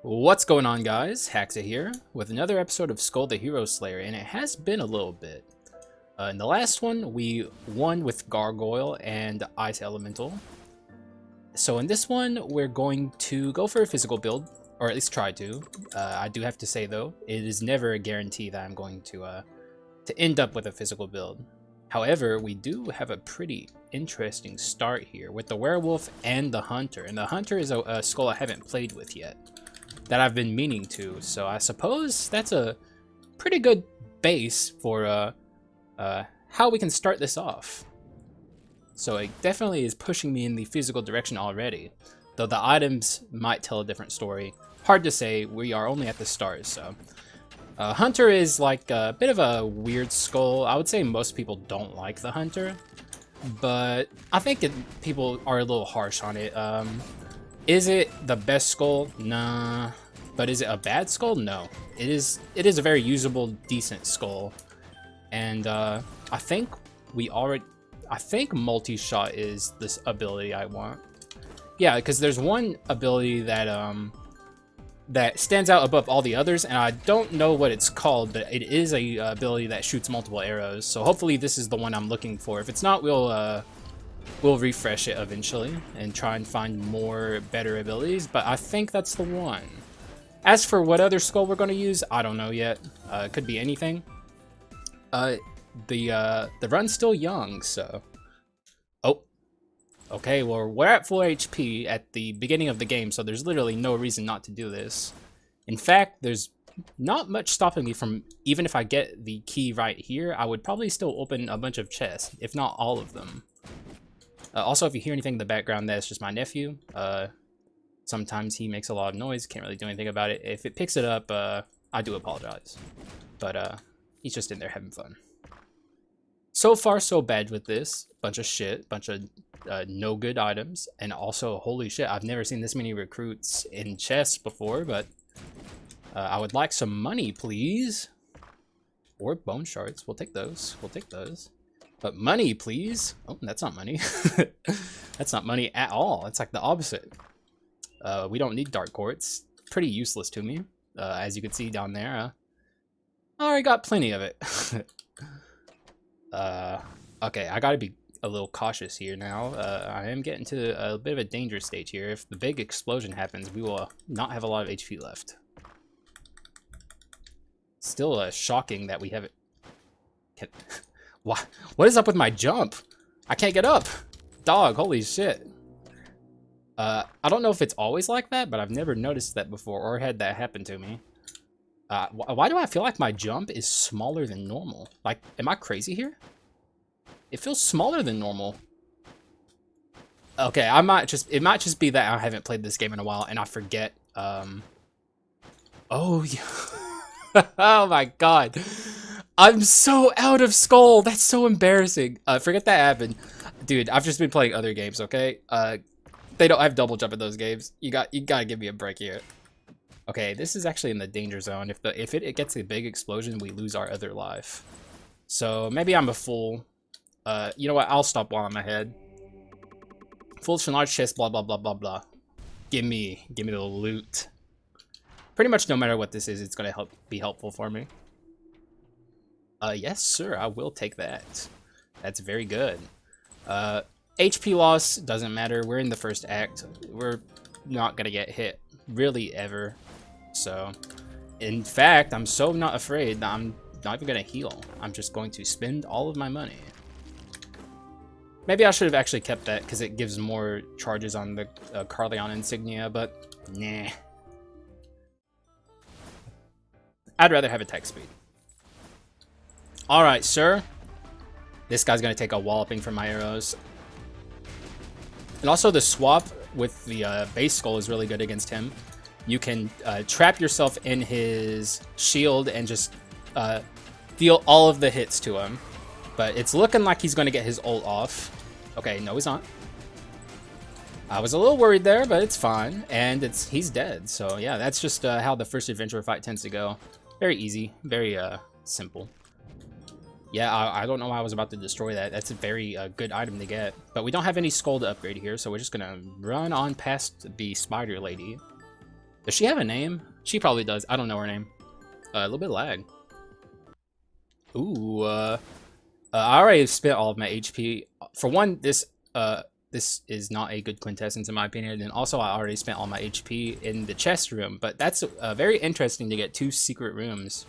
What's going on, guys? Haxa here with another episode of Skul the Hero Slayer, and it has been a little bit. In the last one, we won with Gargoyle and Ice Elemental. So in this one, we're going to go for a physical build, or at least try to. I do have to say though, it is never a guarantee that I'm going to end up with a physical build. However, we do have a pretty interesting start here with the Werewolf and the Hunter, and the Hunter is a Skul I haven't played with yet, that I've been meaning to, so I suppose that's a pretty good base for how we can start this off. So it definitely is pushing me in the physical direction already, though the items might tell a different story. Hard to say, we are only at the start, so. Hunter is like a bit of a weird Skul. I would say most people don't like the Hunter, but I think people are a little harsh on it. Is it the best Skul? Nah. But is it a bad Skul? No. It is a very usable, decent Skul. And I think multi-shot is this ability I want. Yeah, because there's one ability that that stands out above all the others, and I don't know what it's called, but it is a ability that shoots multiple arrows. So hopefully this is the one I'm looking for. If it's not, we'll refresh it eventually and try and find more better abilities, but I think that's the one. As for what other Skul we're going to use, I don't know yet. It could be anything. The run's still young, so. Oh, okay. Well, we're at full HP at the beginning of the game, so there's literally no reason not to do this. In fact, there's not much stopping me from, even if I get the key right here, I would probably still open a bunch of chests, if not all of them. Also, if you hear anything in the background, that's just my nephew. Sometimes he makes a lot of noise, can't really do anything about it. If it picks it up, I do apologize. But he's just in there having fun. So far, so bad with this. Bunch of shit, bunch of no good items, and also, holy shit, I've never seen this many recruits in chests before, but I would like some money, please. Or bone shards, we'll take those, But money, please. Oh, that's not money. That's not money at all. It's like the opposite. We don't need dark quartz. Pretty useless to me. As you can see down there. I already got plenty of it. Okay, I gotta be a little cautious here now. I am getting to a bit of a danger stage here. If the big explosion happens, we will not have a lot of HP left. Still shocking that we have it. What is up with my jump? I can't get up. Dog, holy shit. I don't know if it's always like that, but I've never noticed that before or had that happen to me. Why do I feel like my jump is smaller than normal? Like, am I crazy here? It feels smaller than normal. Okay, it might just be that I haven't played this game in a while and I forget. Oh, yeah. Oh my god. I'm so out of Skul. That's so embarrassing. Forget that happened. Dude, I've just been playing other games, okay? They don't have double jump in those games. You gotta give me a break here. Okay, this is actually in the danger zone. If it gets a big explosion, we lose our other life. So maybe I'm a fool. You know what? I'll stop while I'm ahead. Full large chest, blah blah blah blah blah. Give me the loot. Pretty much no matter what this is, it's gonna be helpful for me. Yes, sir, I will take that. That's very good. HP loss doesn't matter. We're in the first act. We're not gonna get hit, really, ever. So, in fact, I'm so not afraid that I'm not even gonna heal. I'm just going to spend all of my money. Maybe I should have actually kept that, because it gives more charges on the Carleon insignia, but nah. I'd rather have attack speed. Alright, sir. This guy's gonna take a walloping from my arrows. And also the swap with the base Skul is really good against him. You can trap yourself in his shield and just deal all of the hits to him. But it's looking like he's gonna get his ult off. Okay, no he's not. I was a little worried there, but it's fine. And he's dead. So yeah, that's just how the first adventure fight tends to go. Very easy, very simple. Yeah, I don't know why I was about to destroy that. That's a very good item to get. But we don't have any Skul to upgrade here, so we're just gonna run on past the spider lady. Does she have a name? She probably does. I don't know her name. A little bit of lag. Ooh, I already spent all of my HP. For one, this is not a good quintessence in my opinion, and also I already spent all my HP in the chest room, but that's very interesting to get 2 secret rooms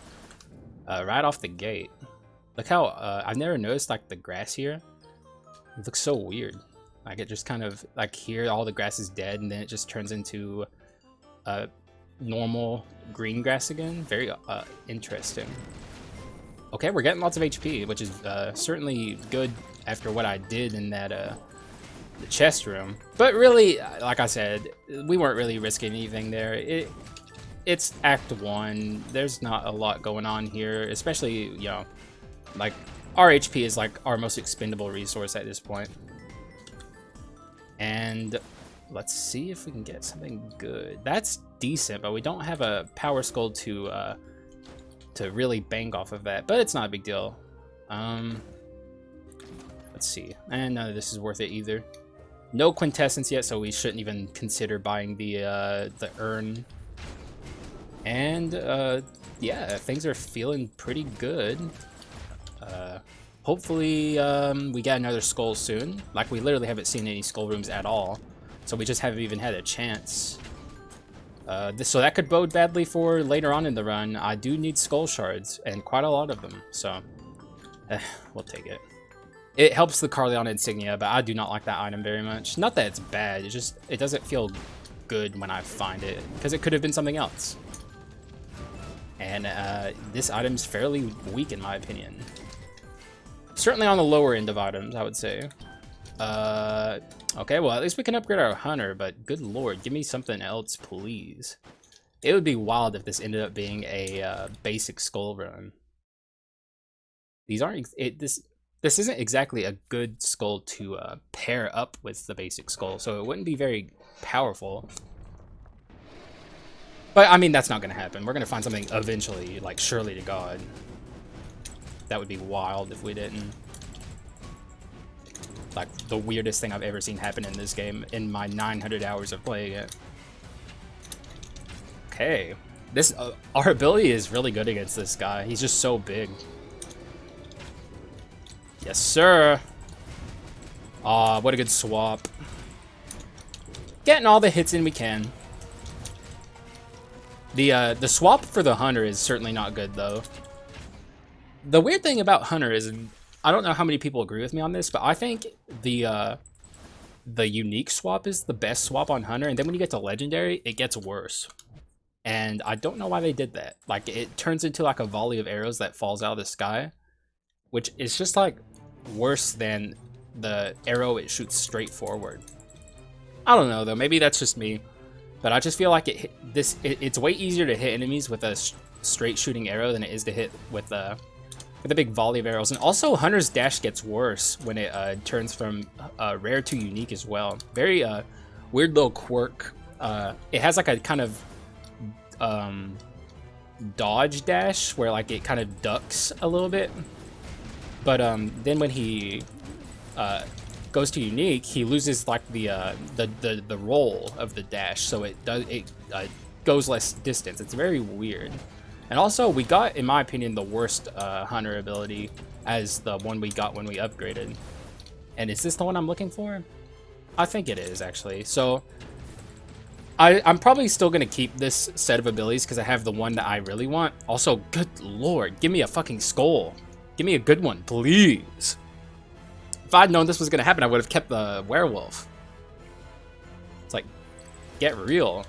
right off the gate. Look how, I've never noticed like the grass here. It looks so weird. Like it just kind of, like here all the grass is dead and then it just turns into normal green grass again. Very interesting. Okay, we're getting lots of HP, which is certainly good after what I did in that the chest room. But really, like I said, we weren't really risking anything there. It's Act 1. There's not a lot going on here, especially, you know, like our HP is like our most expendable resource at this point. And let's see if we can get something good. That's decent, but we don't have a power skull to really bank off of that, but it's not a big deal. Let's see, and none of this is worth it either. No quintessence yet, so we shouldn't even consider buying the urn. And yeah, things are feeling pretty good. Hopefully we get another skull soon. Like, we literally haven't seen any skull rooms at all, so we just haven't even had a chance. So that could bode badly for later on in the run. I do need skull shards, and quite a lot of them, so we'll take it. It helps the Carleon insignia, but I do not like that item very much. Not that it's bad, it's just, it doesn't feel good when I find it, because it could have been something else. And this item's fairly weak in my opinion. Certainly on the lower end of items, I would say. Okay, well, at least we can upgrade our hunter, but good lord, give me something else, please. It would be wild if this ended up being a basic skull run. These aren't, this isn't exactly a good skull to pair up with the basic skull, so it wouldn't be very powerful. But, I mean, that's not going to happen. We're going to find something eventually, like, surely to God. That would be wild if we didn't. Like, the weirdest thing I've ever seen happen in this game in my 900 hours of playing it. Okay. This, our ability is really good against this guy. He's just so big. Yes, sir. Aw, what a good swap. Getting all the hits in we can. The swap for the hunter is certainly not good, though. The weird thing about hunter is, I don't know how many people agree with me on this, but I think the unique swap is the best swap on hunter, and then when you get to legendary, it gets worse. And I don't know why they did that. Like, it turns into like a volley of arrows that falls out of the sky, which is just like worse than the arrow it shoots straight forward. I don't know though, maybe that's just me, but I just feel like it's way easier to hit enemies with a straight shooting arrow than it is to hit with a big volley of arrows. And also hunter's dash gets worse when it turns from rare to unique as well. Very weird little quirk. It has like a kind of dodge dash where like it kind of ducks a little bit, but then when he goes to unique, he loses like the roll of the dash, so it goes less distance. It's very weird. And also, we got, in my opinion, the worst hunter ability as the one we got when we upgraded. And is this the one I'm looking for? I think it is, actually. So I'm probably still going to keep this set of abilities because I have the one that I really want. Also, good lord, give me a fucking skull. Give me a good one, please. If I'd known this was going to happen, I would have kept the werewolf. It's like, get real.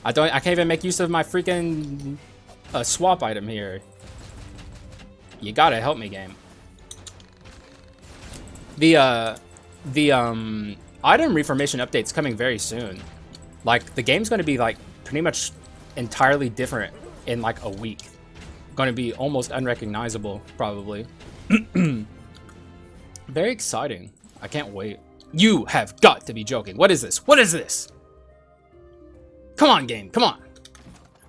I can't even make use of my freaking swap item here. You gotta help me, game. The item reformation update's coming very soon. Like, the game's gonna be like pretty much entirely different in like a week. Gonna be almost unrecognizable, probably. Very exciting. I can't wait. You have got to be joking. What is this? What is this? Come on, game. Come on.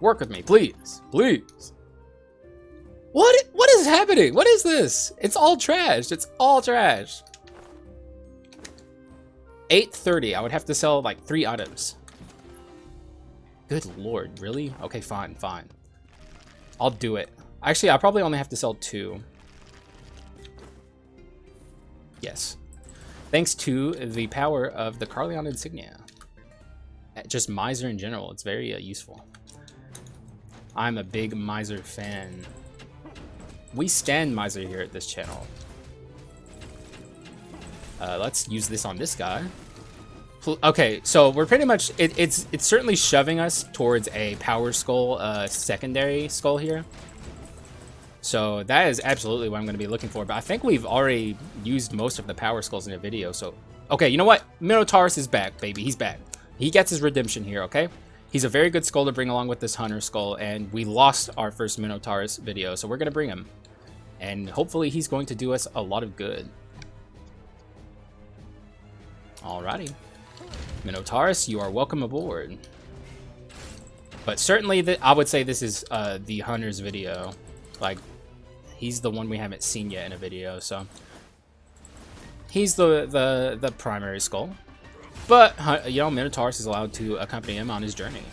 Work with me, please. Please. What is happening? What is this? It's all trash. It's all trash. 830. I would have to sell like 3 items. Good lord, really? Okay, fine, fine. I'll do it. Actually, I probably only have to sell 2. Yes. Thanks to the power of the Carleon insignia. Just Miser in general, it's very useful. I'm a big Miser fan. We stand Miser here at this channel. Let's use this on this guy. Okay, so we're pretty much... It's certainly shoving us towards a Power Skull secondary skull here. So that is absolutely what I'm going to be looking for. But I think we've already used most of the Power Skulls in the video. So, okay, you know what? Minotaurus is back, baby. He's back. He gets his redemption here, okay? He's a very good skull to bring along with this Hunter skull. And we lost our first Minotaurus video, so we're going to bring him. And hopefully he's going to do us a lot of good. Alrighty. Minotaurus, you are welcome aboard. But certainly, I would say this is the Hunter's video. Like, he's the one we haven't seen yet in a video, so... He's the primary skull. But, you know, Minotaurus is allowed to accompany him on his journey.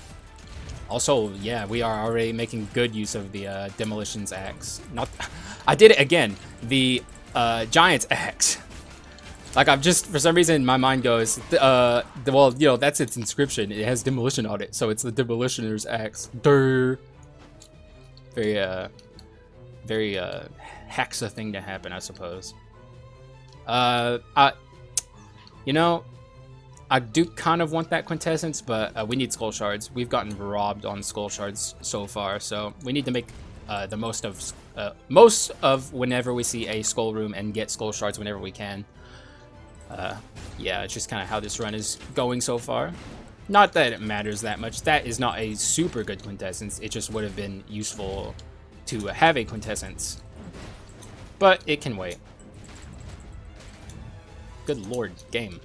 Also, yeah, we are already making good use of the Demolition's axe. I did it again. The Giant's axe. Like, I'm just, for some reason, my mind goes, well, you know, that's its inscription. It has demolition on it, so it's the Demolitioner's axe. Durr. Very Haxa thing to happen, I suppose. You know, I do kind of want that quintessence, but we need skull shards. We've gotten robbed on skull shards so far, so we need to make the most of whenever we see a skull room and get skull shards whenever we can. Yeah, it's just kind of how this run is going so far. Not that it matters that much. That is not a super good quintessence. It just would have been useful to have a quintessence. But it can wait. Good lord, game.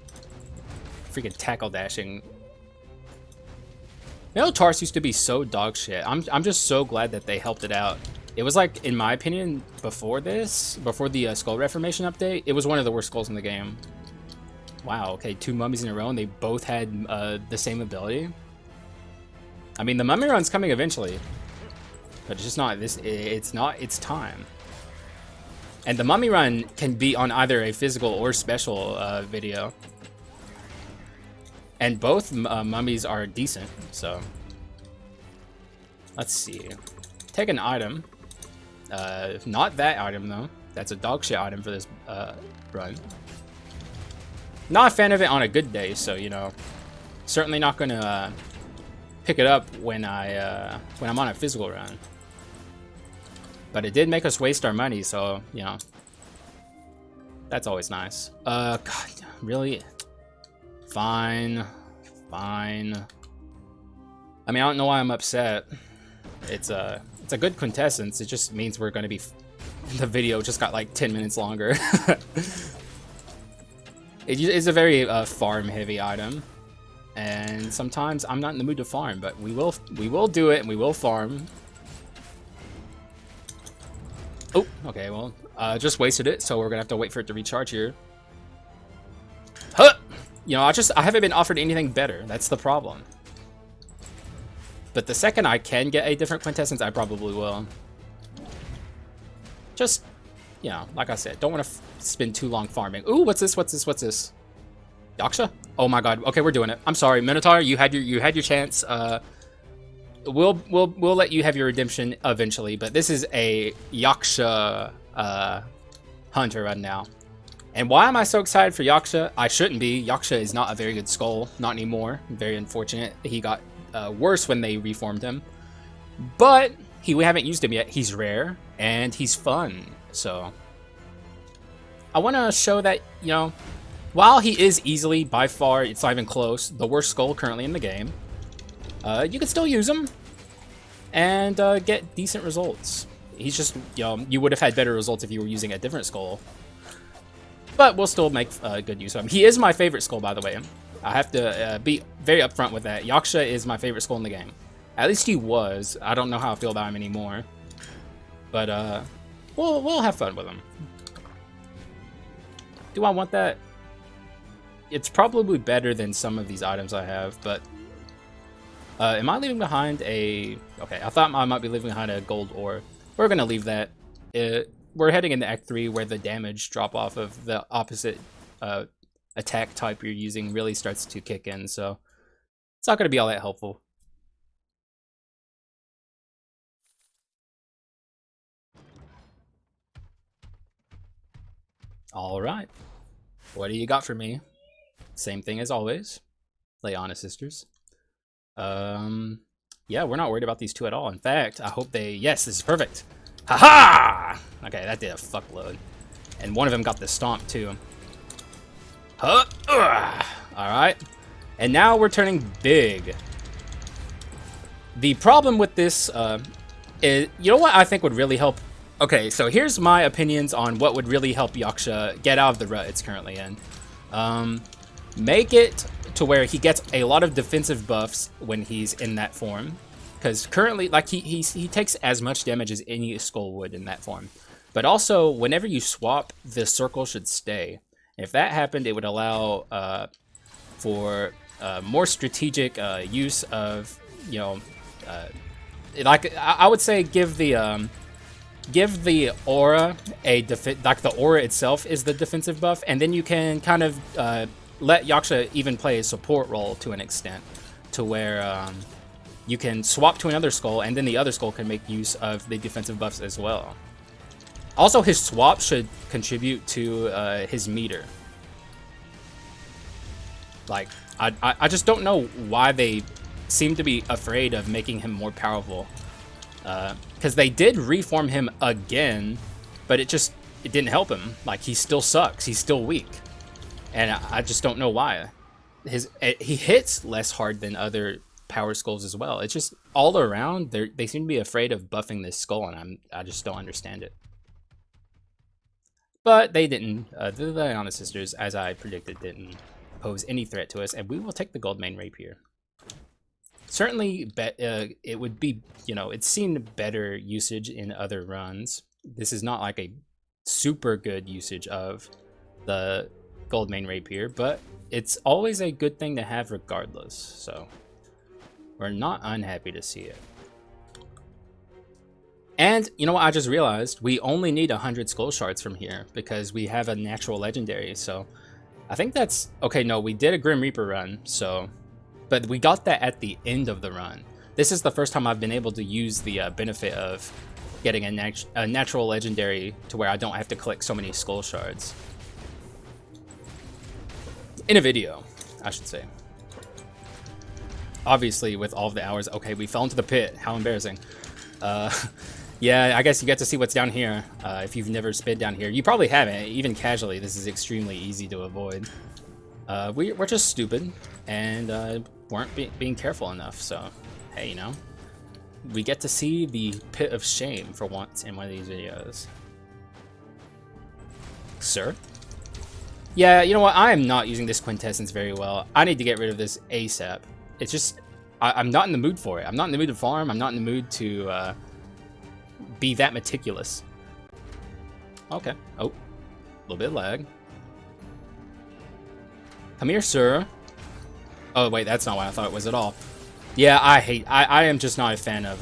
Freaking tackle dashing. Minotaurus used to be so dog shit. I'm just so glad that they helped it out. It was like, in my opinion, before the Skull Reformation update, it was one of the worst skulls in the game. Wow, okay, 2 mummies in a row and they both had the same ability. I mean, the mummy run's coming eventually. But it's just not this. It's not its time. And the mummy run can be on either a physical or special video. And both mummies are decent, so. Let's see. Take an item. Not that item, though. That's a dog shit item for this run. Not a fan of it on a good day, so, you know. Certainly not going to pick it up when I'm on a physical run. But it did make us waste our money, so, you know. That's always nice. God, really? Fine. Fine. I mean, I don't know why I'm upset. It's a good quintessence. It just means we're going to be... The video just got like 10 minutes longer. It is a very farm-heavy item. And sometimes I'm not in the mood to farm, but we will do it, and we will farm. Oh, okay, well, just wasted it, so we're gonna have to wait for it to recharge here. Huh! You know, I haven't been offered anything better. That's the problem. But the second I can get a different quintessence, I probably will. Just, you know, like I said, don't want to spend too long farming. Ooh, what's this? What's this? What's this? Yaksha? Oh my god. Okay, we're doing it. I'm sorry, Minotaur. You had your chance. We'll let you have your redemption eventually, but this is a Yaksha Hunter run now. And why am I so excited for Yaksha? I shouldn't be. Yaksha is not a very good skull. Not anymore. Very unfortunate. He got worse when they reformed him. But we haven't used him yet. He's rare and he's fun. So I want to show that, you know, while he is easily, by far, it's not even close, the worst skull currently in the game, you can still use him and get decent results. He's just, you know, you would have had better results if you were using a different skull. But we'll still make good use of him. He is my favorite skull, by the way. I have to be very upfront with that. Yaksha is my favorite skull in the game. At least he was. I don't know how I feel about him anymore. But we'll have fun with him. Do I want that? it's probably better than some of these items I have, but am I leaving behind a... Okay, I thought I might be leaving behind a gold ore. We're going to leave that. We're heading into Act 3 where the damage drop off of the opposite attack type you're using really starts to kick in, so it's not going to be all that helpful. Alright. What do you got for me? Same thing as always. Leona sisters. Yeah, we're not worried about these two at all. In fact, I hope they... Yes, this is perfect. Haha! Okay, that did a fuckload. And one of them got the stomp, too. Huh? Alright. And now we're turning big. The problem with this, is... You know what I think would really help? Okay, so here's my opinions on what would really help Yaksha get out of the rut it's currently in. Make it to where he gets a lot of defensive buffs when he's in that form, because currently, like, he takes as much damage as any Skul would in that form. But also, whenever you swap, the circle should stay. If that happened, it would allow for more strategic use of, you know, like I would say, give the aura a like the aura itself is the defensive buff, and then you can kind of let Yaksha even play a support role to an extent, to where you can swap to another Skul, and then the other Skul can make use of the defensive buffs as well. Also, his swap should contribute to his meter. Like, I just don't know why they seem to be afraid of making him more powerful. Because they did reform him again, but it didn't help him. Like, he still sucks. He's still weak. And I just don't know why. He hits less hard than other power Skuls as well. It's just all around, they seem to be afraid of buffing this Skul, and I just don't understand it. But they didn't. The Leona sisters, as I predicted, didn't pose any threat to us, and we will take the gold main rapier. Certainly, it would be, you know, it's seen better usage in other runs. This is not like a super good usage of the gold main rapier, but it's always a good thing to have regardless, so we're not unhappy to see it. And you know what, I just realized we only need 100 Skul shards from here because we have a natural legendary, so I think that's okay. No, we did a Grim Reaper run, so but we got that at the end of the run. This is the first time I've been able to use the benefit of getting a natural legendary to where I don't have to collect so many Skul shards. In a video, I should say. Obviously, with all of the hours... Okay, we fell into the pit. How embarrassing. Yeah, I guess you get to see what's down here. If you've never sped down here. You probably haven't. Even casually, this is extremely easy to avoid. We're just stupid and weren't being careful enough, so hey, you know, we get to see the pit of shame for once in one of these videos. Sir? Yeah, you know what, I am not using this quintessence very well. I need to get rid of this ASAP. It's just, I'm not in the mood for it. I'm not in the mood to farm. I'm not in the mood to be that meticulous. Okay. Oh, a little bit of lag. Come here, sir. Oh, wait, that's not what I thought it was at all. Yeah, I am just not a fan of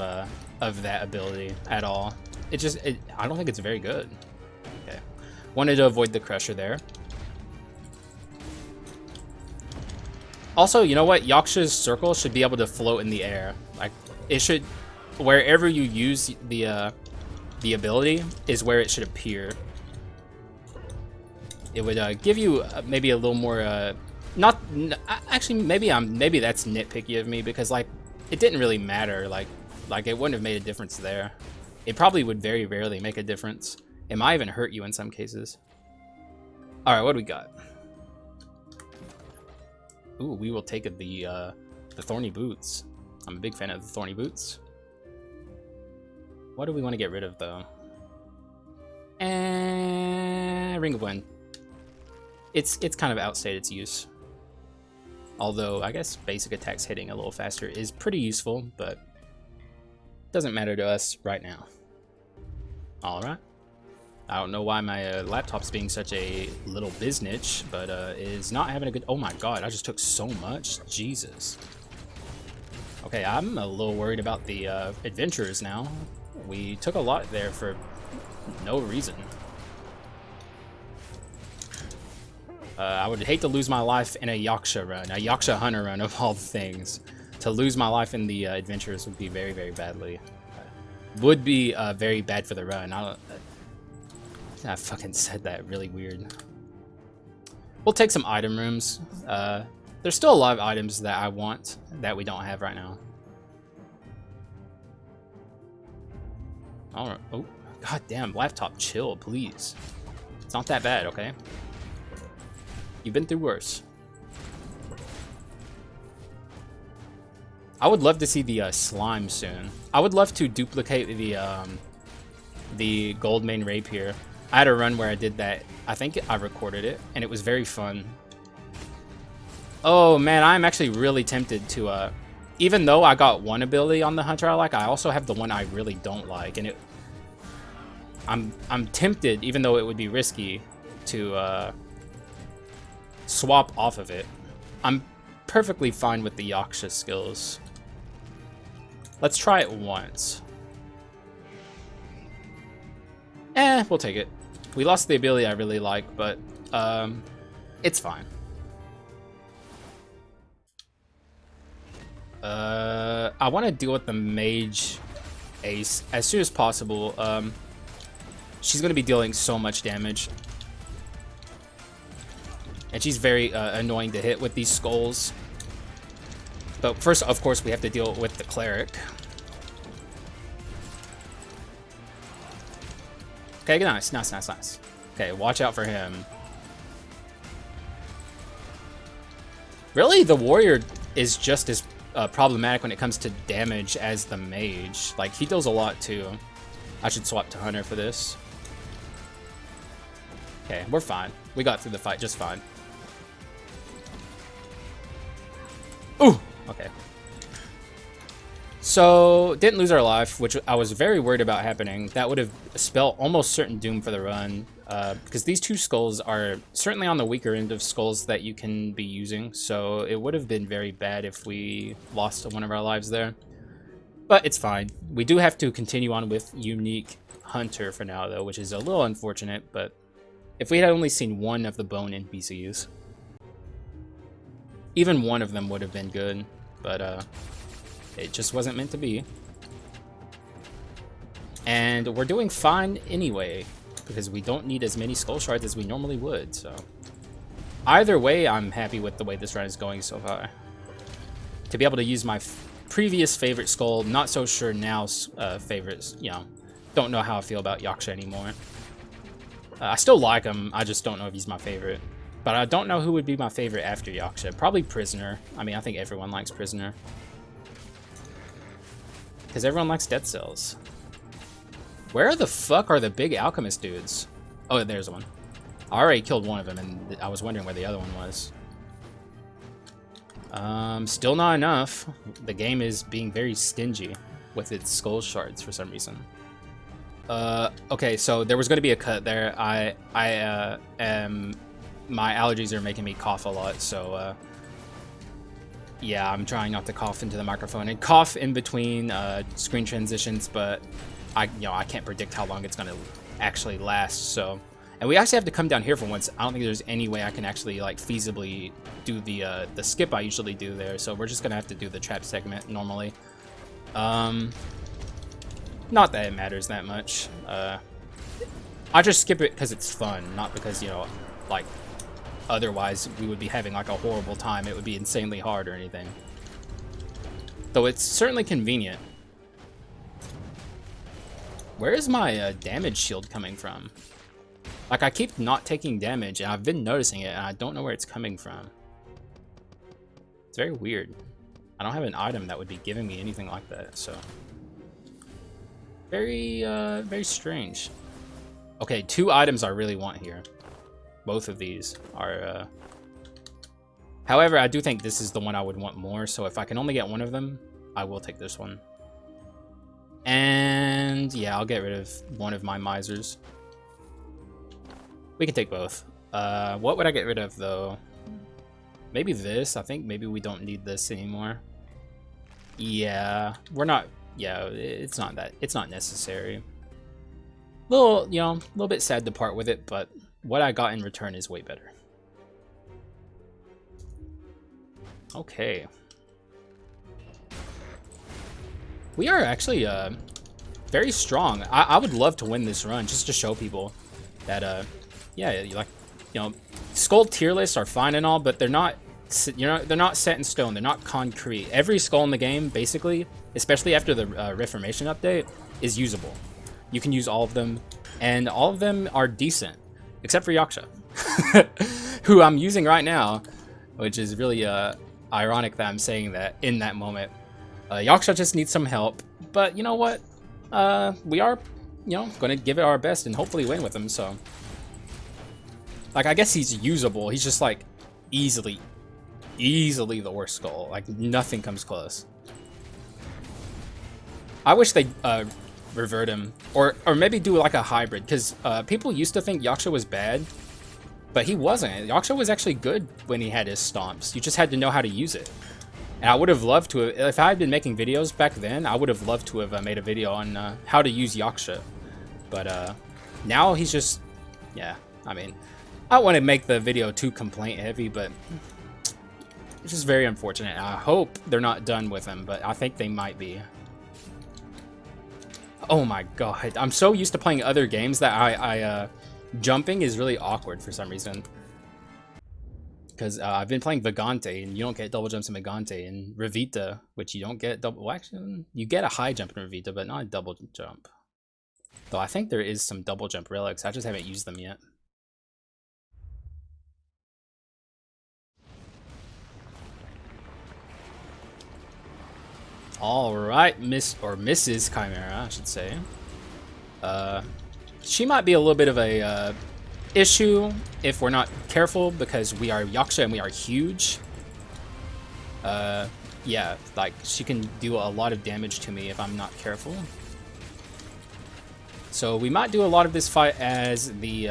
that ability at all. I don't think it's very good. Okay. Wanted to avoid the crusher there. Also, you know what? Yaksha's circle should be able to float in the air. Like, it should, wherever you use the ability is where it should appear. It would give you maybe a little more actually, maybe that's nitpicky of me, because like it didn't really matter, like it wouldn't have made a difference there. It probably would very rarely make a difference. It might even hurt you in some cases. All right, what do we got? Ooh, we will take the thorny boots. I'm a big fan of the thorny boots. What do we want to get rid of though? And Ring of Wind. It's kind of outstayed its use. Although, I guess basic attacks hitting a little faster is pretty useful, but doesn't matter to us right now. Alright. I don't know why my laptop's being such a little biznitch, but it is not having a good... Oh my god, I just took so much. Jesus. Okay, I'm a little worried about the adventurers now. We took a lot there for no reason. I would hate to lose my life in a Yaksha run, a Yaksha Hunter run of all things. To lose my life in the adventurers would be very, very badly. Would be very bad for the run. I fucking said that really weird. We'll take some item rooms. There's still a lot of items that I want that we don't have right now. All right. Oh, god damn, laptop, chill, please. It's not that bad, okay? You've been through worse. I would love to see the slime soon. I would love to duplicate the gold main rapier. I had a run where I did that. I think I recorded it, and it was very fun. Oh man, I'm actually really tempted to, even though I got one ability on the Hunter I like, I also have the one I really don't like, and I'm tempted, even though it would be risky, to swap off of it. I'm perfectly fine with the Yaksha skills. Let's try it once. We'll take it. We lost the ability I really like, but it's fine. I want to deal with the mage ace as soon as possible. She's going to be dealing so much damage. And she's very annoying to hit with these skulls. But first, of course, we have to deal with the cleric. Okay, nice, nice, nice, nice. Okay, watch out for him. Really, the warrior is just as problematic when it comes to damage as the mage. Like, he deals a lot too. I should swap to Hunter for this. Okay, we're fine. We got through the fight just fine. Ooh! Okay. So, didn't lose our life, which I was very worried about happening. That would have spelled almost certain doom for the run, because these two skulls are certainly on the weaker end of skulls that you can be using, so it would have been very bad if we lost one of our lives there. But it's fine. We do have to continue on with unique Hunter for now, though, which is a little unfortunate, but if we had only seen one of the bone NPCs, even one of them would have been good, but it just wasn't meant to be. And we're doing fine anyway, because we don't need as many skull shards as we normally would, so either way, I'm happy with the way this run is going so far. To be able to use my previous favorite skull, not so sure now favorites, you know, don't know how I feel about Yaksha anymore. I still like him, I just don't know if he's my favorite. But I don't know who would be my favorite after Yaksha. Probably Prisoner. I mean, I think everyone likes Prisoner. Because everyone likes Death Cells. Where the fuck are the big alchemist dudes? Oh, there's one. I already killed one of them, and I was wondering where the other one was. Still not enough. The game is being very stingy with its skull shards for some reason. Okay, so there was going to be a cut there. I am... My allergies are making me cough a lot, so yeah, I'm trying not to cough into the microphone and cough in between screen transitions, but I can't predict how long it's gonna actually last. So, and we actually have to come down here for once. I don't think there's any way I can actually like feasibly do the skip I usually do there. So we're just gonna have to do the trap segment normally. Not that it matters that much. I just skip it because it's fun, not because, you know, like, otherwise we would be having like a horrible time. It would be insanely hard or anything. Though it's certainly convenient. Where is my damage shield coming from? Like, I keep not taking damage, and I've been noticing it, and I don't know where it's coming from. It's very weird. I don't have an item that would be giving me anything like that, so... Very, very strange. Okay, 2 items I really want here. Both of these are... However, I do think this is the one I would want more, so if I can only get one of them, I will take this one. And yeah, I'll get rid of one of my misers. We can take both. What would I get rid of, though? Maybe this. I think maybe we don't need this anymore. Yeah, we're not... Yeah, it's not that... It's not necessary. Little, you know, a little bit sad to part with it, but what I got in return is way better. Okay. We are actually very strong. I would love to win this run just to show people that yeah, like, you know, Skul tier lists are fine and all, but they're not, you know, they're not set in stone. They're not concrete. Every Skul in the game, basically, especially after the Reformation update, is usable. You can use all of them, and all of them are decent, except for Yaksha, who I'm using right now, which is really ironic that I'm saying that in that moment. Yaksha just needs some help, but you know what? We are, you know, going to give it our best and hopefully win with him, so. Like, I guess he's usable. He's just, like, easily the worst Skul. Like, nothing comes close. I wish they revert him, or maybe do, like, a hybrid, because people used to think Yaksha was bad, but he wasn't. Yaksha was actually good when he had his stomps. You just had to know how to use it. And I would have loved to have, if I had been making videos back then, I would have loved to have made a video on how to use Yaksha. But now he's just, yeah, I mean, I don't want to make the video too complaint heavy, but it's just very unfortunate. I hope they're not done with him, but I think they might be. Oh my god, I'm so used to playing other games that jumping is really awkward for some reason. Because I've been playing Vagante, and you don't get double jumps in Vagante, and Revita, which you don't get double... Well, actually, you get a high jump in Revita, but not a double jump. Though I think there is some double jump relics, I just haven't used them yet. Alright, Miss, or Mrs. Chimera, I should say. She might be a little bit of a... issue if we're not careful, because we are Yaksha and we are huge. Yeah, like, she can do a lot of damage to me if I'm not careful. So we might do a lot of this fight as the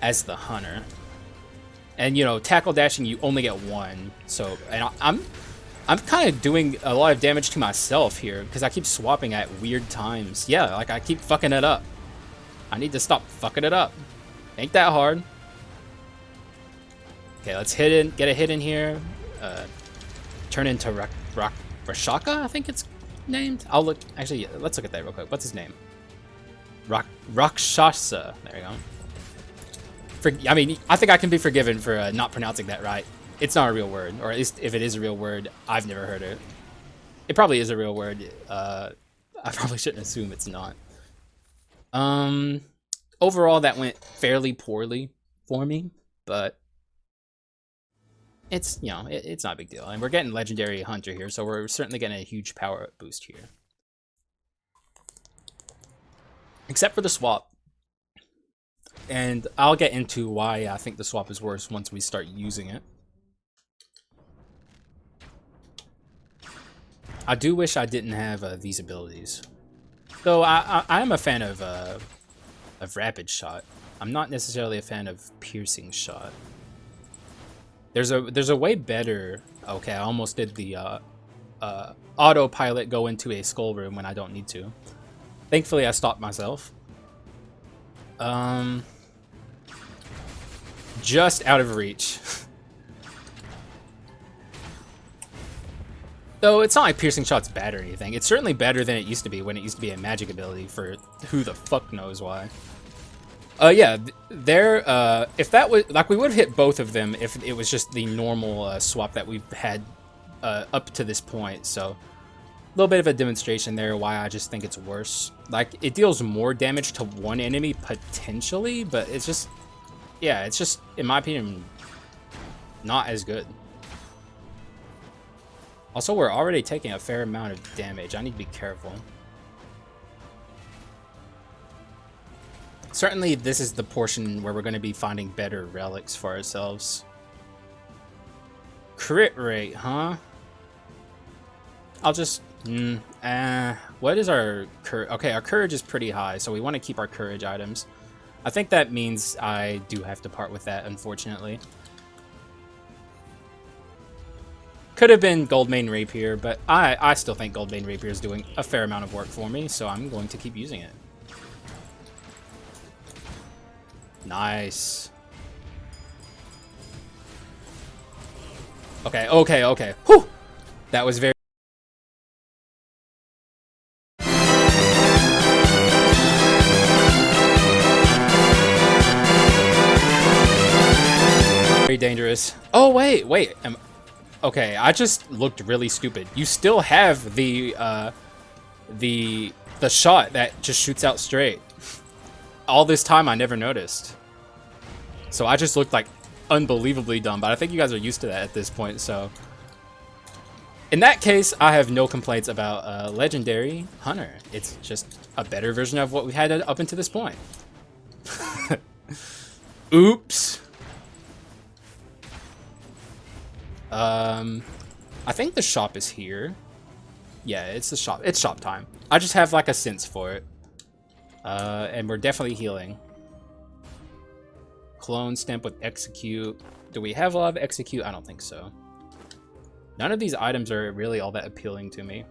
Hunter. And, you know, tackle dashing, you only get one. So, and I'm kind of doing a lot of damage to myself here, because I keep swapping at weird times. Yeah, like, I keep fucking it up. I need to stop fucking it up. Ain't that hard. Okay, let's get a hit in here. Turn into Rashaka, I think it's named. I'll look. Actually, yeah, let's look at that real quick. What's his name? Rakshasa. There you go. I mean, I think I can be forgiven for not pronouncing that right. It's not a real word, or at least if it is a real word, I've never heard it. It probably is a real word. I probably shouldn't assume it's not. Overall, that went fairly poorly for me, but it's, you know, it's not a big deal. And we're getting Legendary Hunter here, so we're certainly getting a huge power boost here. Except for the swap. And I'll get into why I think the swap is worse once we start using it. I do wish I didn't have these abilities. Though I am a fan of Rapid Shot. I'm not necessarily a fan of Piercing Shot. There's a way better... Okay, I almost did the autopilot go into a Skul room when I don't need to. Thankfully, I stopped myself. Just out of reach. Though it's not like Piercing Shot's bad or anything. It's certainly better than it used to be when it used to be a magic ability for who the fuck knows why. Yeah, if that was, like, we would have hit both of them if it was just the normal swap that we've had up to this point, so a little bit of a demonstration there why I just think it's worse. Like, it deals more damage to one enemy, potentially, but it's just, yeah, it's just, in my opinion, not as good. Also, we're already taking a fair amount of damage. I need to be careful. Certainly, this is the portion where we're going to be finding better relics for ourselves. Crit rate, huh? I'll just... what is our courage? Okay, our courage is pretty high, so we want to keep our courage items. I think that means I do have to part with that, unfortunately. Could have been Goldmane Rapier, but I still think Goldmane Rapier is doing a fair amount of work for me, so I'm going to keep using it. Nice. Okay, okay, okay. Whew! That was very dangerous. Oh, wait. Okay, I just looked really stupid. You still have the shot that just shoots out straight. All this time I never noticed. So I just looked like unbelievably dumb, but I think you guys are used to that at this point, so. In that case, I have no complaints about Legendary Hunter. It's just a better version of what we had up until this point. Oops. I think the shop is here. Yeah, it's the shop. It's shop time. I just have like a sense for it. And we're definitely healing. Clone stamp with execute. Do we have a lot of execute? I don't think so. None of these items are really all that appealing to me.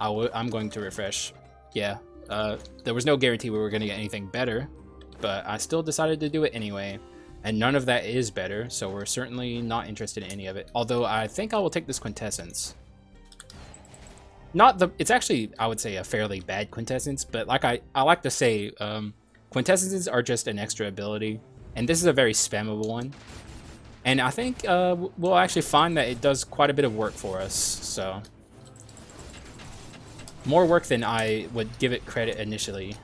I'm going to refresh. Yeah, there was no guarantee we were going to get anything better, but I still decided to do it anyway. And none of that is better, so we're certainly not interested in any of it. Although I think I will take this quintessence. It's actually, I would say, a fairly bad quintessence, but like I like to say, quintessences are just an extra ability, and this is a very spammable one. And I think we'll actually find that it does quite a bit of work for us, so. More work than I would give it credit initially.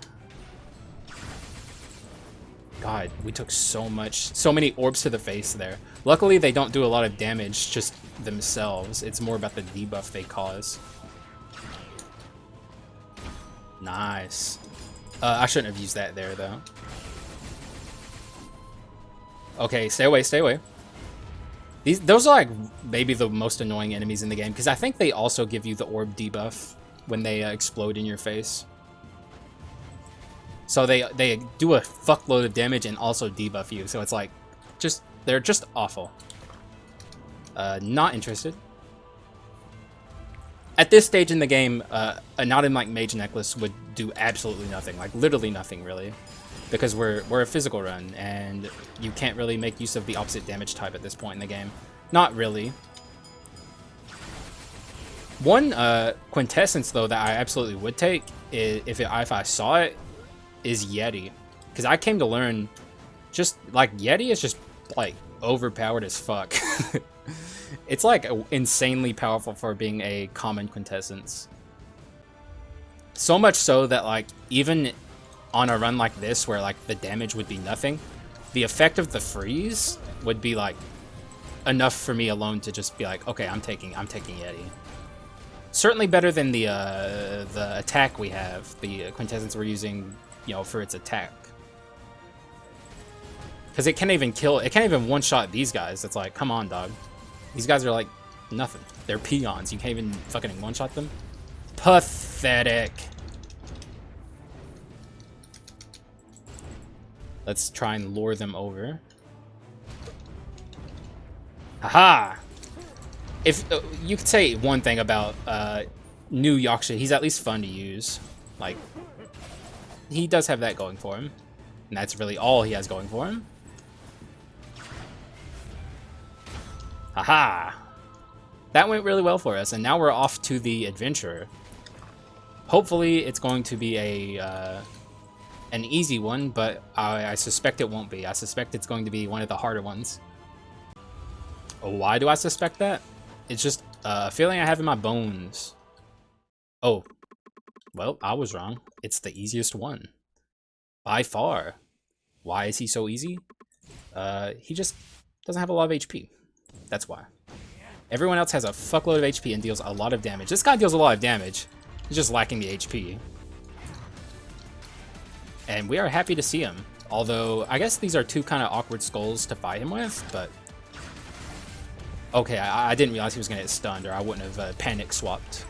God, we took so many orbs to the face there. Luckily, they don't do a lot of damage just themselves. It's more about the debuff they cause. Nice. I shouldn't have used that there, though. Okay, stay away, stay away. Those are like maybe the most annoying enemies in the game, because I think they also give you the orb debuff when they explode in your face. So they do a fuckload of damage and also debuff you. So it's like, they're just awful. Not interested. At this stage in the game, a not in like Mage Necklace would do absolutely nothing, like literally nothing really, because we're a physical run and you can't really make use of the opposite damage type at this point in the game. Not really. One quintessence though that I absolutely would take if I saw it is Yeti, because I came to learn just like Yeti is just like overpowered as fuck. It's like insanely powerful for being a common quintessence. So much so that like even on a run like this where like the damage would be nothing, the effect of the freeze would be like enough for me alone to just be like, okay, I'm taking Yeti. Certainly better than the attack we have, the quintessence we're using, you know, for its attack. Because it can't even one-shot these guys. It's like, come on, dog. These guys are like nothing. They're peons. You can't even fucking one-shot them. Pathetic. Let's try and lure them over. Haha! If you could say one thing about new Yaksha, he's at least fun to use. Like, he does have that going for him. And that's really all he has going for him. Haha! That went really well for us, and now we're off to the adventure. Hopefully it's going to be an easy one, but I suspect it won't be. I suspect it's going to be one of the harder ones. Why do I suspect that? It's just a feeling I have in my bones. Oh, well, I was wrong. It's the easiest one. By far. Why is he so easy? He just doesn't have a lot of HP. That's why. Everyone else has a fuckload of HP and deals a lot of damage. This guy deals a lot of damage. He's just lacking the HP. And we are happy to see him. Although, I guess these are two kind of awkward skulls to fight him with, but... Okay, I didn't realize he was going to get stunned, or I wouldn't have panic swapped.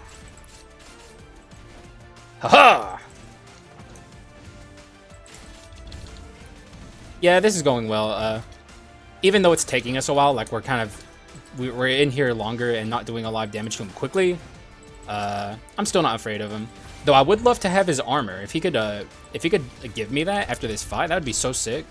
Haha! Yeah, this is going well. Even though it's taking us a while, like we're in here longer and not doing a lot of damage to him quickly. I'm still not afraid of him. Though I would love to have his armor. If he could give me that after this fight, that would be so sick.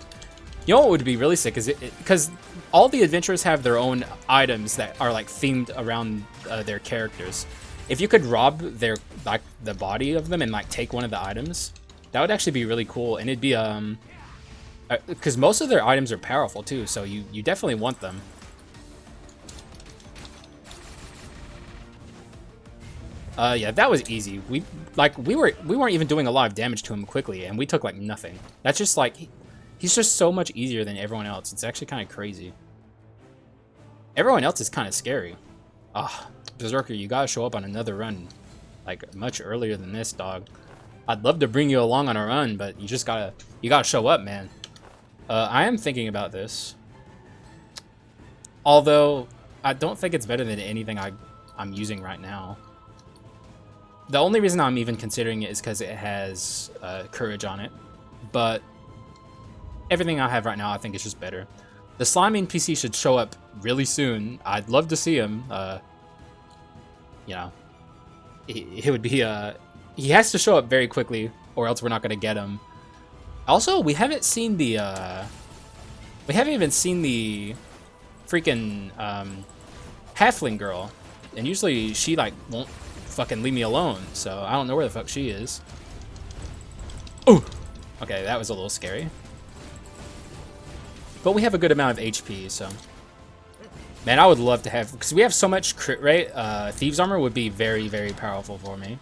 You know what would be really sick is because all the adventurers have their own items that are like themed around their characters. If you could rob their like the body of them and like take one of the items, that would actually be really cool. And it'd be because most of their items are powerful too, so you definitely want them. Yeah, that was easy. We weren't even doing a lot of damage to him quickly, and we took like nothing. That's just like he's just so much easier than everyone else. It's actually kind of crazy. Everyone else is kind of scary. Ah, Berserker, you gotta show up on another run, like much earlier than this, dog. I'd love to bring you along on a run, but you gotta show up, man. I am thinking about this, although I don't think it's better than anything I'm using right now. The only reason I'm even considering it is because it has courage on it, but everything I have right now I think is just better. The slime NPC should show up really soon. I'd love to see him. You know, he would be he has to show up very quickly, or else we're not gonna get him. Also, we haven't seen the we haven't even seen the freaking halfling girl, and usually she like won't fucking leave me alone, so I don't know where the fuck she is. Oh, okay, that was a little scary. But we have a good amount of HP, so man, I would love to have, because we have so much crit rate. Thieves armor would be very, very powerful for me.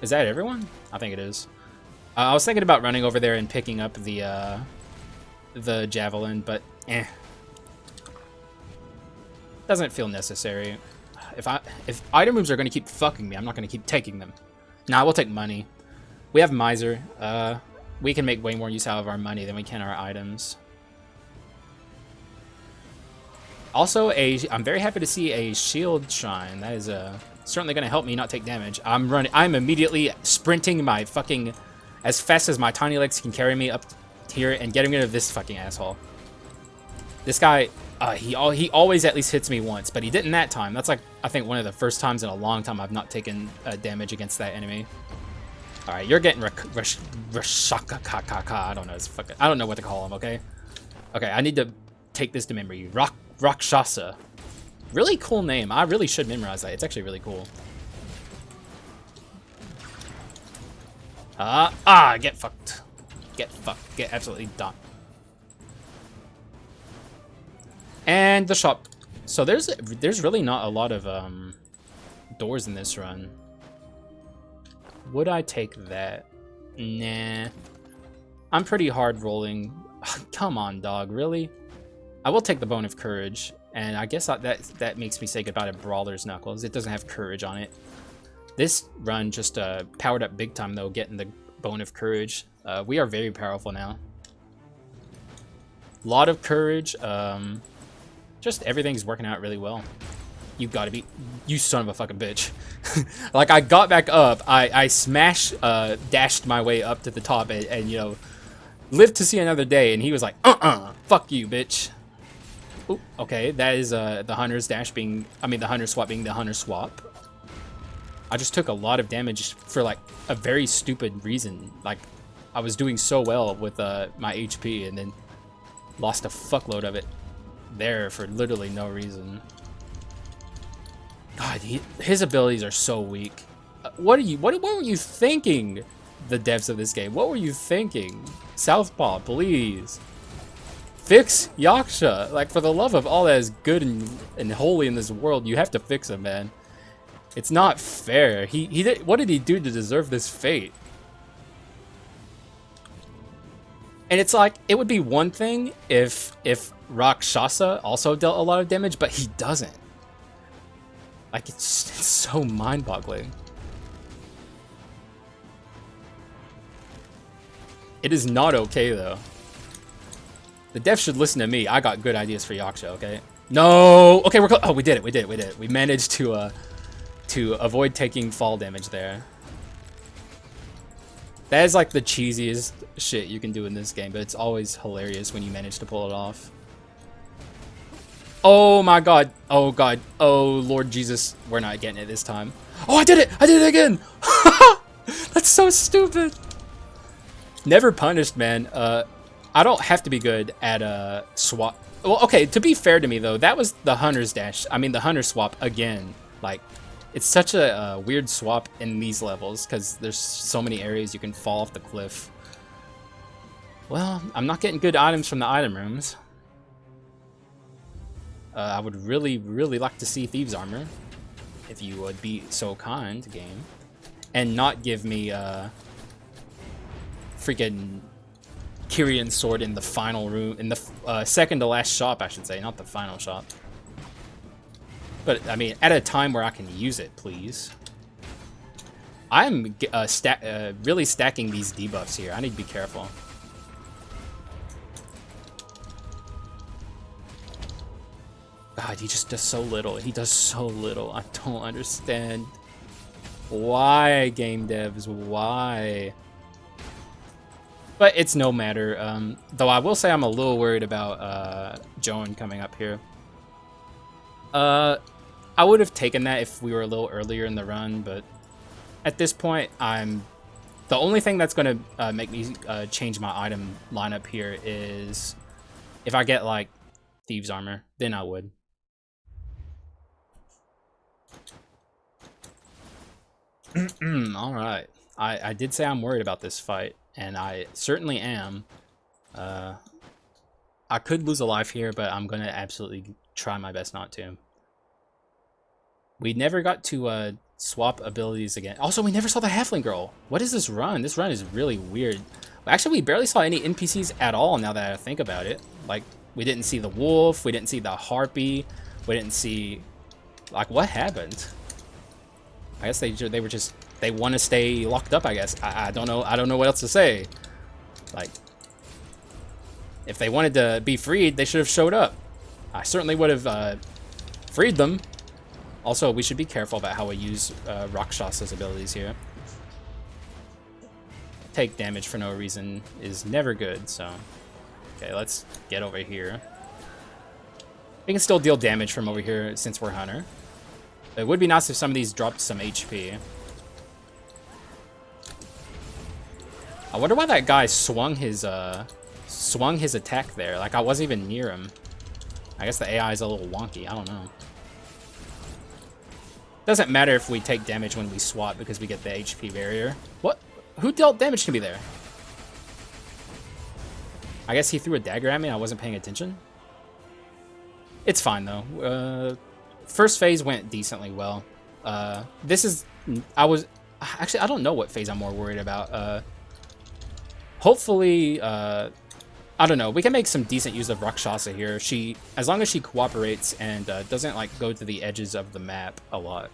Is that everyone? I think it is. I was thinking about running over there and picking up the javelin, but doesn't feel necessary. If item rooms are going to keep fucking me, I'm not going to keep taking them. Nah, we'll take money. We have Miser. We can make way more use out of our money than we can our items. Also, I'm very happy to see a shield shine. That is certainly going to help me not take damage. I'm immediately sprinting my fucking as fast as my tiny legs can carry me up here and getting rid of this fucking asshole. This guy, he always at least hits me once, but he didn't that time. That's like, I think, one of the first times in a long time I've not taken damage against that enemy. All right, you're getting Rashaka. I don't know. I don't know what to call him. Okay. Okay, I need to take this to memory. Rakshasa. Really cool name. I really should memorize that. It's actually really cool. Get fucked. Get fucked. Get absolutely done. And the shop. So there's really not a lot of doors in this run. Would I take that? Nah. I'm pretty hard rolling. Come on, dog. Really? I will take the Bone of Courage. And I guess that makes me say goodbye to Brawler's Knuckles. It doesn't have courage on it. This run just powered up big time, though, getting the Bone of Courage. We are very powerful now. Lot of courage. Just everything's working out really well. You gotta be... You son of a fucking bitch. Like, I got back up. I dashed my way up to the top and, you know, lived to see another day. And he was like, fuck you, bitch. Ooh, okay, that is the Hunter's dash being... I mean, the Hunter swap being the Hunter swap. I just took a lot of damage for, like, a very stupid reason. Like, I was doing so well with my HP and then lost a fuckload of it there for literally no reason. God, his abilities are so weak. What were you thinking, the devs of this game? What were you thinking? Southpaw, please. Fix Yaksha. Like, for the love of all that is good and holy in this world, you have to fix him, man. It's not fair. What did he do to deserve this fate? And it's like, it would be one thing if Rakshasa also dealt a lot of damage, but he doesn't. Like, it's so mind-boggling. It is not okay, though. The devs should listen to me. I got good ideas for Yaksha, okay? No! Okay, oh, we did it. We managed to avoid taking fall damage there. That is like the cheesiest shit you can do in this game, but it's always hilarious when you manage to pull it off. Oh my god. Oh god. Oh Lord Jesus. We're not getting it this time. Oh, I did it! I did it again! That's so stupid. Never punished, man. I don't have to be good at swap. Well, okay, to be fair to me though, that was the Hunter's dash. I mean the Hunter swap again. Like, it's such a weird swap in these levels because there's so many areas you can fall off the cliff. Well, I'm not getting good items from the item rooms. I would really, really like to see Thieves Armor, if you would be so kind, game, and not give me freaking Carleon sword in the final room, in the second to last shop, I should say, not the final shop. But I mean, at a time where I can use it, please. I'm really stacking these debuffs here. I need to be careful. God, he just does so little. He does so little. I don't understand. Why, game devs? Why? But it's no matter. Though I will say I'm a little worried about Joan coming up here. I would have taken that if we were a little earlier in the run, but at this point, the only thing that's going to make me change my item lineup here is if I get like Thieves Armor, then I would. All right. I did say I'm worried about this fight, and I certainly am. I could lose a life here, but I'm going to absolutely try my best not to. We never got to swap abilities again. Also, we never saw the Halfling Girl. What is this run? This run is really weird. Actually, we barely saw any NPCs at all now that I think about it. Like, we didn't see the wolf, we didn't see the harpy, we didn't see... Like, what happened? I guess they were just... They want to stay locked up, I guess. I don't know. I don't know what else to say. Like, if they wanted to be freed, they should have showed up. I certainly would have freed them. Also, we should be careful about how we use Rakshasa's abilities here. Take damage for no reason is never good, so... Okay, let's get over here. We can still deal damage from over here since we're Hunter. It would be nice if some of these dropped some HP. I wonder why that guy swung his attack there. Like, I wasn't even near him. I guess the AI is a little wonky. I don't know. Doesn't matter if we take damage when we swap because we get the HP barrier. What? Who dealt damage to me there? I guess he threw a dagger at me and I wasn't paying attention. It's fine though. First phase went decently well. This is... Actually, I don't know what phase I'm more worried about. Hopefully, I don't know. We can make some decent use of Rakshasa here. As long as she cooperates and doesn't like go to the edges of the map a lot.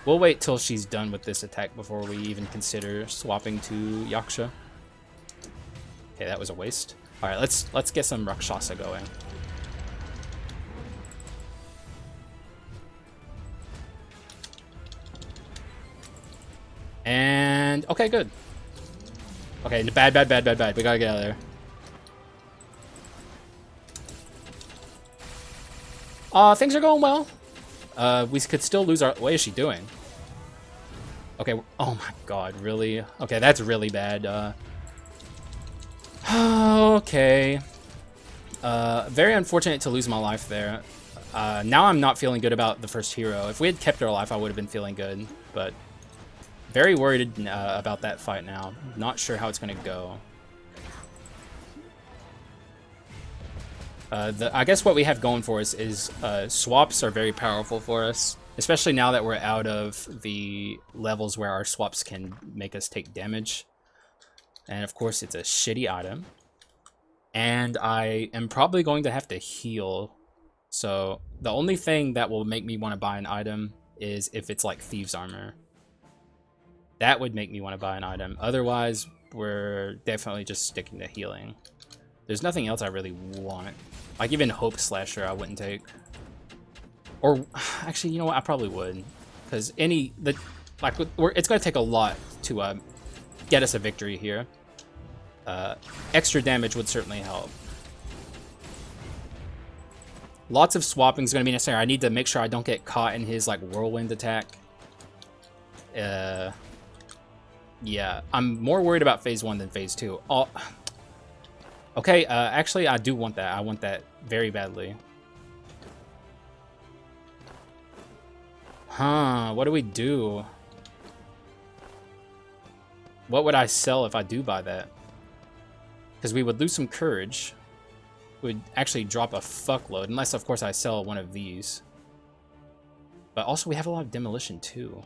We'll wait till she's done with this attack before we even consider swapping to Yaksha. Okay, that was a waste. All right, let's get some Rakshasa going. And okay, good. Okay, bad. We gotta get out of there. Things are going well. We could still lose our... What is she doing? Okay, oh my god, really? Okay, that's really bad. Okay. Very unfortunate to lose my life there. Now I'm not feeling good about the first hero. If we had kept her alive, I would have been feeling good, but... Very worried about that fight now. Not sure how it's going to go. I guess what we have going for us is swaps are very powerful for us, especially now that we're out of the levels where our swaps can make us take damage. And of course, it's a shitty item. And I am probably going to have to heal. So the only thing that will make me want to buy an item is if it's like Thieves Armor. That would make me want to buy an item. Otherwise, we're definitely just sticking to healing. There's nothing else I really want. Like even Hope Slasher I wouldn't take. Or actually, you know what? I probably would. Because it's going to take a lot to get us a victory here. Extra damage would certainly help. Lots of swapping is going to be necessary. I need to make sure I don't get caught in his like whirlwind attack. Yeah, I'm more worried about phase 1 than phase 2. Oh, okay, actually, I do want that. I want that very badly. Huh, what do we do? What would I sell if I do buy that? Because we would lose some courage. Would actually drop a fuckload, unless, of course, I sell one of these. But also, we have a lot of demolition, too.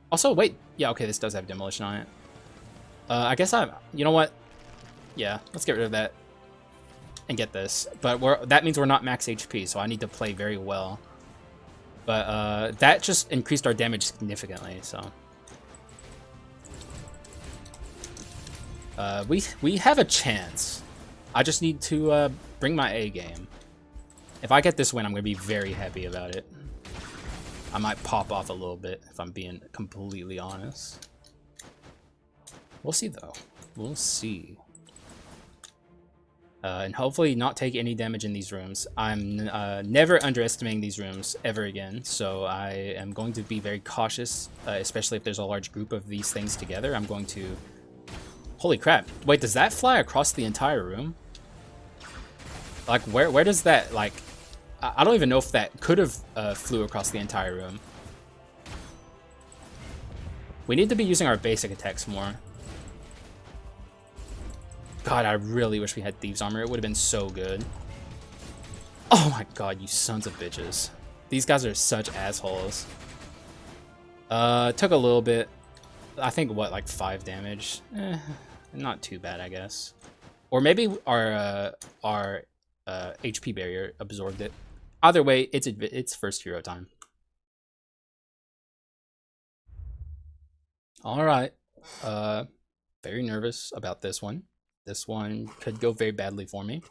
Also, wait. Yeah, okay, this does have demolition on it. I guess you know what? Yeah, let's get rid of that and get this. But that means we're not max HP, so I need to play very well. But that just increased our damage significantly, so. We have a chance. I just need to bring my A game. If I get this win, I'm going to be very happy about it. I might pop off a little bit, if I'm being completely honest. We'll see, though. We'll see. And hopefully not take any damage in these rooms. I'm never underestimating these rooms ever again, so I am going to be very cautious, especially if there's a large group of these things together. I'm going to... Holy crap. Wait, does that fly across the entire room? Like, where does that, like... I don't even know if that could have flew across the entire room. We need to be using our basic attacks more. God, I really wish we had Thieves' Armor. It would have been so good. Oh my god, you sons of bitches. These guys are such assholes. Took a little bit. I think, what, like 5 damage? Not too bad, I guess. Or maybe our HP barrier absorbed it. Either way, it's first hero time. Alright. Very nervous about this one. This one could go very badly for me.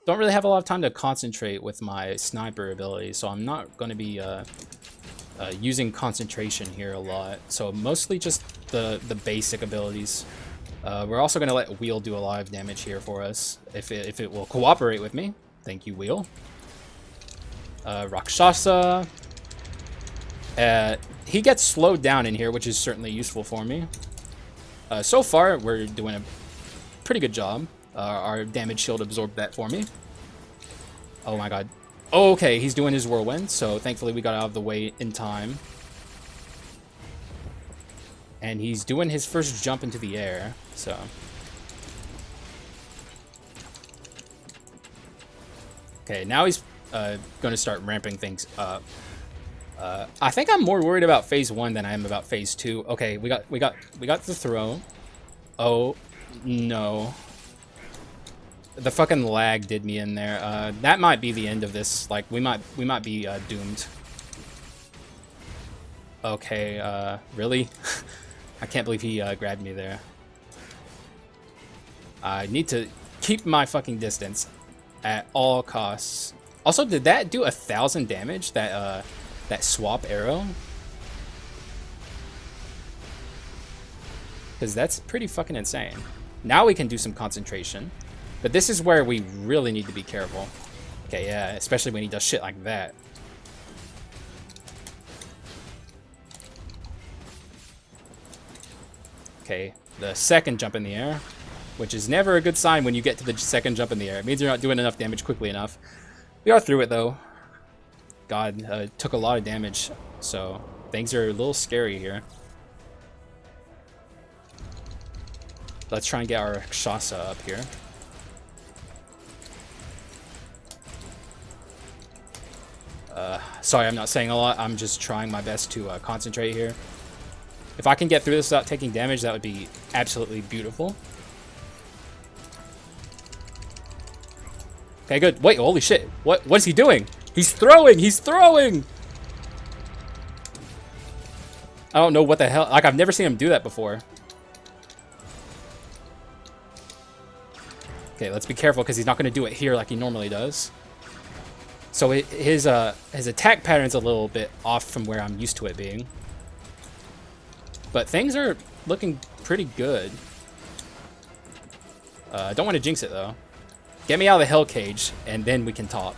Don't really have a lot of time to concentrate with my sniper ability, so I'm not going to be using concentration here a lot. So mostly just the basic abilities. We're also going to let Wheel do a lot of damage here for us, if it will cooperate with me. Thank you, Wheel. Rakshasa. He gets slowed down in here, which is certainly useful for me. So far, we're doing a pretty good job. Our damage shield absorbed that for me. Oh my god. Oh, okay, he's doing his whirlwind, so thankfully we got out of the way in time. And he's doing his first jump into the air, so... Okay, now he's going to start ramping things up. I think I'm more worried about phase 1 than I am about phase 2. Okay, we got the throw. Oh no. The fucking lag did me in there. That might be the end of this. Like we might be doomed. Okay, really? I can't believe he grabbed me there. I need to keep my fucking distance at all costs. Also, did that do 1,000 damage? That swap arrow? Because that's pretty fucking insane. Now we can do some concentration. But this is where we really need to be careful. Okay, yeah, especially when he does shit like that. Okay, the second jump in the air, which is never a good sign when you get to the second jump in the air. It means you're not doing enough damage quickly enough. We are through it, though. God, took a lot of damage, so things are a little scary here. Let's try and get our Rakshasa up here. Sorry, I'm not saying a lot. I'm just trying my best to concentrate here. If I can get through this without taking damage, that would be absolutely beautiful. Okay, good. Wait, holy shit. What is he doing? He's throwing! He's throwing! I don't know what the hell. Like, I've never seen him do that before. Okay, let's be careful because he's not going to do it here like he normally does. So his attack pattern's a little bit off from where I'm used to it being. But things are looking pretty good. I don't want to jinx it, though. Get me out of the hell cage, and then we can talk.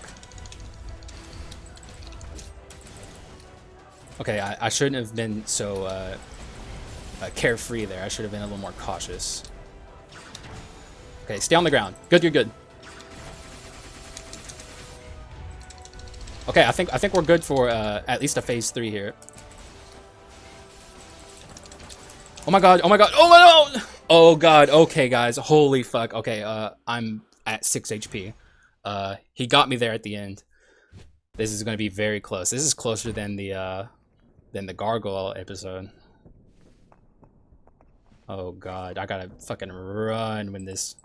Okay, I shouldn't have been so carefree there. I should have been a little more cautious. Okay, stay on the ground. Good, you're good. Okay, I think we're good for at least a phase 3 here. Oh my god, oh my god, oh my god! Oh god, okay guys, holy fuck. Okay, I'm at 6 HP. He got me there at the end. This is gonna be very close. This is closer than the gargoyle episode. Oh god, I gotta fucking run when this...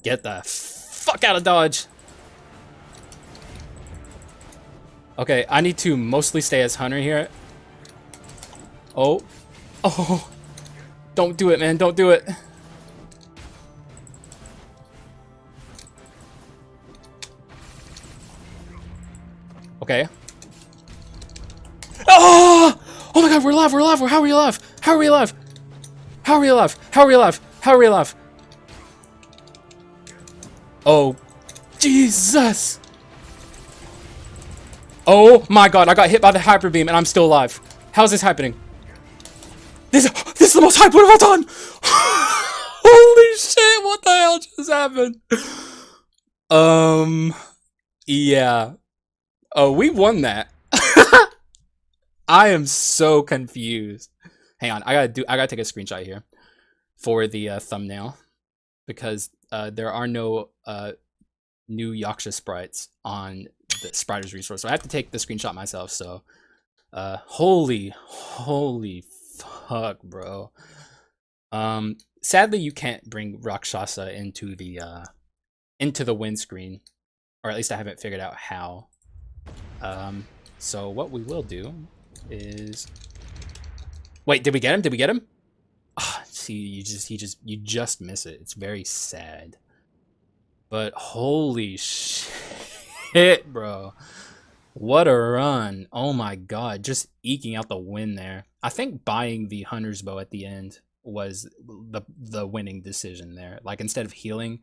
Get the fuck out of dodge! Okay, I need to mostly stay as Hunter here. Oh. Oh. Don't do it, man. Don't do it. Okay. Oh! Oh my god, we're alive. We're alive. How are we alive? How are we alive? How are we alive? How are we alive? How are we alive? Oh. Jesus. Oh my god, I got hit by the hyper beam and I'm still alive. How is this happening? This is the most hype one of all time! Holy shit, what the hell just happened? Yeah. Oh, we won that. I am so confused. Hang on, I gotta take a screenshot here for the thumbnail because there are no new Yaksha sprites on the Spriters resource, so I have to take the screenshot myself. So, holy fuck, bro. Sadly, you can't bring Rakshasa into the windscreen, or at least I haven't figured out how. So what we will do is, wait, did we get him? Did we get him? Oh, see, you just miss it. It's very sad. But holy shit, bro. What a run. Oh my god, just eking out the win there. I think buying the Hunter's Bow at the end was the winning decision there. Like, instead of healing,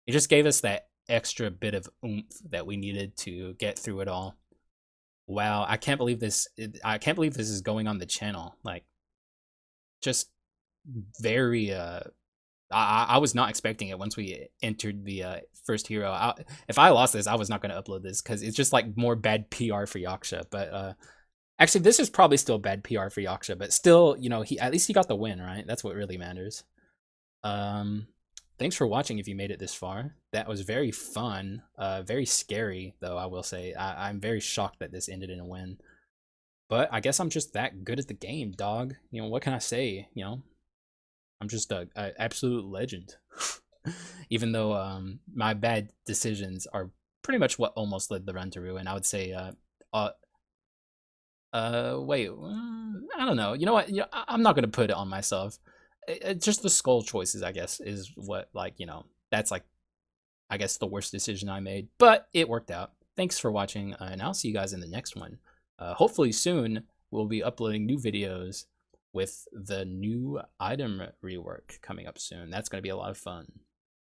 it just gave us that extra bit of oomph that we needed to get through it all. Wow, I can't believe this. I can't believe this is going on the channel. Like, just very I was not expecting it once we entered the first hero. If I lost this, I was not going to upload this because it's just like more bad PR for Yaksha. But actually, this is probably still bad PR for Yaksha. But still, you know, at least he got the win, right? That's what really matters. Thanks for watching if you made it this far. That was very fun. Very scary, though, I will say. I'm very shocked that this ended in a win. But I guess I'm just that good at the game, dog. You know, what can I say? You know, I'm just a absolute legend. Even though my bad decisions are pretty much what almost led the run to ruin. I would say wait, I don't know. You know what? You know, I'm not gonna put it on myself. Just the Skul choices, I guess, is what, like, you know, that's like, I guess, the worst decision I made. But it worked out. Thanks for watching, and I'll see you guys in the next one. Hopefully soon we'll be uploading new videos with the new item rework coming up soon. That's going to be a lot of fun.